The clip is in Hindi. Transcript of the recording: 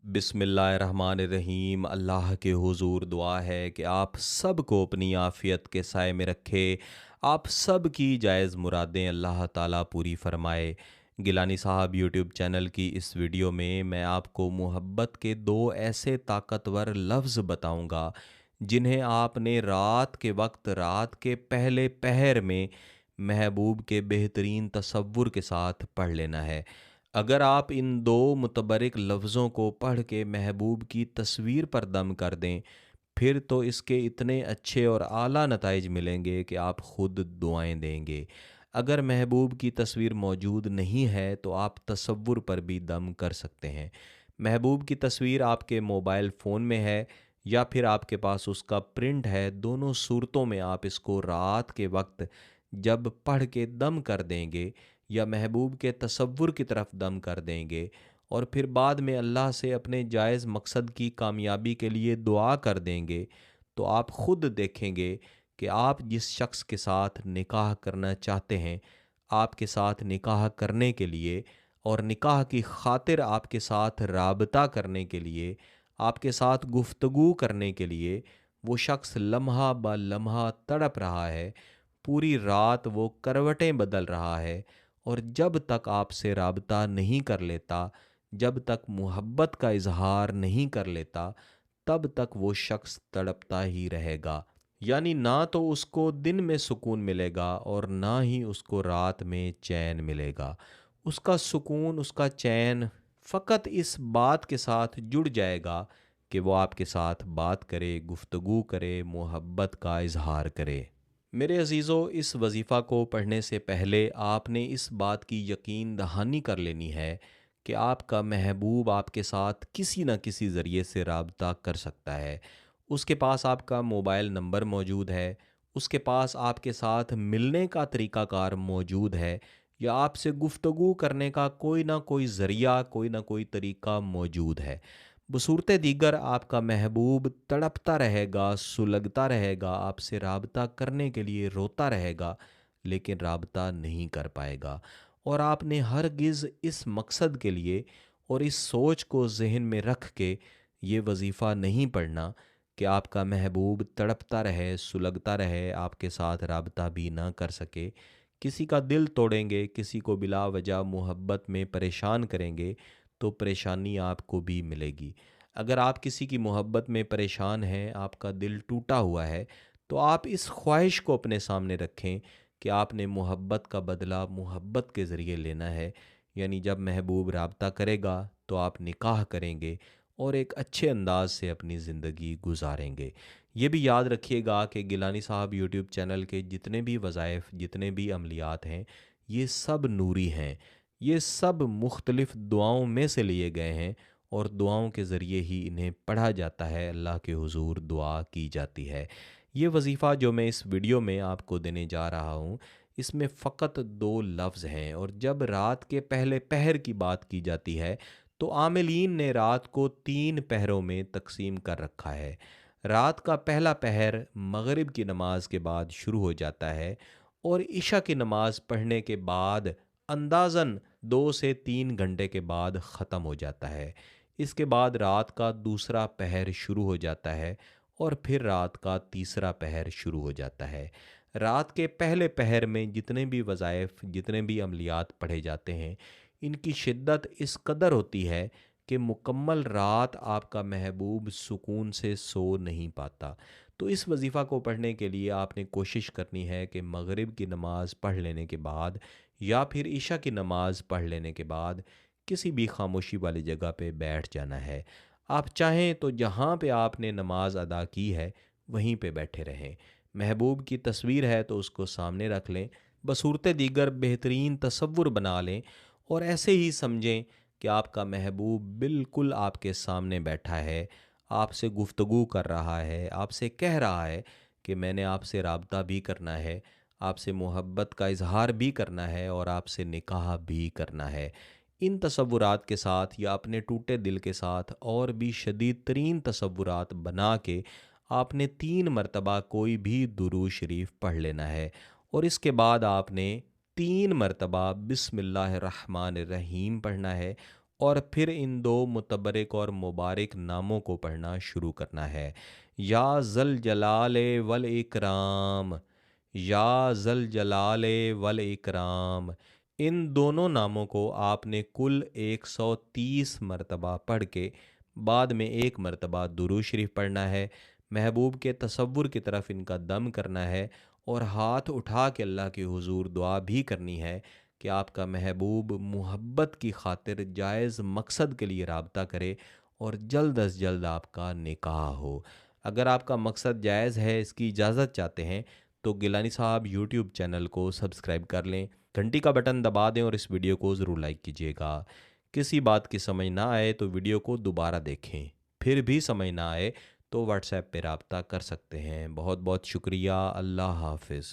बिस्मिल्लाहिर्रहमानिर्रहीम। अल्लाह के हुजूर दुआ है कि आप सबको अपनी आफ़ियत के साए में रखे। आप सब की जायज़ मुरादें अल्लाह ताला पूरी फ़रमाए। गिलानी साहब यूट्यूब चैनल की इस वीडियो में मैं आपको मोहब्बत के दो ऐसे ताकतवर लफ्ज़ बताऊंगा जिन्हें आपने रात के वक्त, रात के पहले पहर में महबूब के बेहतरीन तसव्वुर के साथ पढ़ लेना है। अगर आप इन दो मुतबरिक लफ्ज़ों को पढ़ के महबूब की तस्वीर पर दम कर दें, फिर तो इसके इतने अच्छे और आला नताइज मिलेंगे कि आप खुद दुआएं देंगे। अगर महबूब की तस्वीर मौजूद नहीं है तो आप तसव्वुर पर भी दम कर सकते हैं। महबूब की तस्वीर आपके मोबाइल फ़ोन में है या फिर आपके पास उसका प्रिंट है, दोनों सूरतों में आप इसको रात के वक्त जब पढ़ के दम कर देंगे या महबूब के तसव्वुर की तरफ दम कर देंगे और फिर बाद में अल्लाह से अपने जायज़ मकसद की कामयाबी के लिए दुआ कर देंगे, तो आप ख़ुद देखेंगे कि आप जिस शख्स के साथ निकाह करना चाहते हैं, आपके साथ निकाह करने के लिए और निकाह की खातिर आपके साथ राबता करने के लिए, आपके साथ गुफ्तगू करने के लिए वो शख्स लम्हा ब लम्हा तड़प रहा है। पूरी रात वो करवटें बदल रहा है और जब तक आपसे राबता नहीं कर लेता, जब तक मोहब्बत का इजहार नहीं कर लेता, तब तक वो शख्स तड़पता ही रहेगा। यानी ना तो उसको दिन में सुकून मिलेगा और ना ही उसको रात में चैन मिलेगा। उसका सुकून, उसका चैन फ़कत इस बात के साथ जुड़ जाएगा कि वो आपके साथ बात करे, गुफ्तगू करे, मोहब्बत का इजहार करे। मेरे अज़ीज़ों, इस वज़ीफ़ा को पढ़ने से पहले आपने इस बात की यकीन दहानी कर लेनी है कि आपका महबूब आपके साथ किसी न किसी ज़रिए से राबता कर सकता है। उसके पास आपका मोबाइल नंबर मौजूद है, उसके पास आपके साथ मिलने का तरीक़ाकार मौजूद है या आपसे गुफ्तगू करने का कोई ना कोई ज़रिया, कोई ना कोई तरीक़ा मौजूद है। बसूरत दीगर आपका महबूब तड़पता रहेगा, सुलगता रहेगा, आपसे राबता करने के लिए रोता रहेगा, लेकिन राबता नहीं कर पाएगा। और आपने हरगिज़ इस मकसद के लिए और इस सोच को ज़हन में रख के ये वज़ीफ़ा नहीं पढ़ना कि आपका महबूब तड़पता रहे, सुलगता रहे, आपके साथ राबता भी ना कर सके। किसी का दिल तोड़ेंगे, किसी को बिला वजह मोहब्बत में परेशान करेंगे, तो परेशानी आपको भी मिलेगी। अगर आप किसी की मोहब्बत में परेशान हैं, आपका दिल टूटा हुआ है, तो आप इस ख्वाहिश को अपने सामने रखें कि आपने मोहब्बत का बदला मोहब्बत के ज़रिए लेना है। यानी जब महबूब राबता करेगा तो आप निकाह करेंगे और एक अच्छे अंदाज से अपनी ज़िंदगी गुजारेंगे। ये भी याद रखिएगा कि गिलानी साहब यूट्यूब चैनल के जितने भी वज़ाइफ, जितने भी अमलियात हैं, ये सब नूरी हैं। ये सब मुख्तलिफ़ दुआओं में से लिए गए हैं और दुआओं के ज़रिए ही इन्हें पढ़ा जाता है, अल्लाह के हुज़ूर दुआ की जाती है। ये वज़ीफ़ा जो मैं इस वीडियो में आपको देने जा रहा हूँ, इसमें फ़कत दो लफ्ज़ हैं और जब रात के पहले पहर की बात की जाती है, तो आमिलीन ने रात को 3 पहरों में तक़सीम कर रखा है। रात का पहला पहर मग़रिब की नमाज के बाद शुरू हो जाता है और इशा की नमाज पढ़ने के बाद अंदाज़न 2 से 3 घंटे के बाद ख़त्म हो जाता है। इसके बाद रात का दूसरा पहर शुरू हो जाता है और फिर रात का तीसरा पहर शुरू हो जाता है। रात के पहले पहर में जितने भी वज़ाइफ, जितने भी अमलियात पढ़े जाते हैं, इनकी शिद्दत इस कदर होती है कि मुकम्मल रात आपका महबूब सुकून से सो नहीं पाता। तो इस वज़ीफ़ा को पढ़ने के लिए आपने कोशिश करनी है कि मग़रिब की नमाज़ पढ़ लेने के बाद या फिर इशा की नमाज़ पढ़ लेने के बाद किसी भी खामोशी वाली जगह पे बैठ जाना है। आप चाहें तो जहाँ पे आपने नमाज अदा की है, वहीं पे बैठे रहें। महबूब की तस्वीर है तो उसको सामने रख लें, बसूरत दीगर बेहतरीन तसव्वुर बना लें और ऐसे ही समझें कि आपका महबूब बिल्कुल आपके सामने बैठा है, आपसे गुफ्तगू कर रहा है, आपसे कह रहा है कि मैंने आपसे राबता भी करना है, आपसे मोहब्बत का इजहार भी करना है और आपसे निकाह भी करना है। इन तसव्वुरात के साथ या अपने टूटे दिल के साथ और भी शदीद तरीन तसव्वुरात बना के आपने 3 मरतबा कोई भी दुरूद शरीफ पढ़ लेना है और इसके बाद आपने 3 मरतबा बिस्मिल्लाहिर्रहमानिर्रहीम पढ़ना है और फिर इन दो मुतबरक और मुबारक नामों को पढ़ना शुरू करना है। या ज़ल जलाले वल इकराम, या ज़ल जलाले वल इकराम। इन दोनों नामों को आपने कुल 130 मरतबा पढ़ के बाद में एक मरतबा दुरूद शरीफ पढ़ना है। महबूब के तसव्वुर की तरफ इनका दम करना है और हाथ उठा के अल्लाह के हुजूर दुआ भी करनी है कि आपका महबूब मोहब्बत की खातिर जायज़ मकसद के लिए राबता करे और जल्द अज़ जल्द आपका निकाह हो। अगर आपका मकसद जायज़ है, इसकी इजाज़त चाहते हैं, तो गिलानी साहब यूट्यूब चैनल को सब्सक्राइब कर लें, घंटी का बटन दबा दें और इस वीडियो को ज़रूर लाइक कीजिएगा। किसी बात की समझ ना आए तो वीडियो को दोबारा देखें, फिर भी समझ ना आए तो व्हाट्सएप पे रब्ता कर सकते हैं। बहुत बहुत शुक्रिया। अल्लाह हाफ़िज़।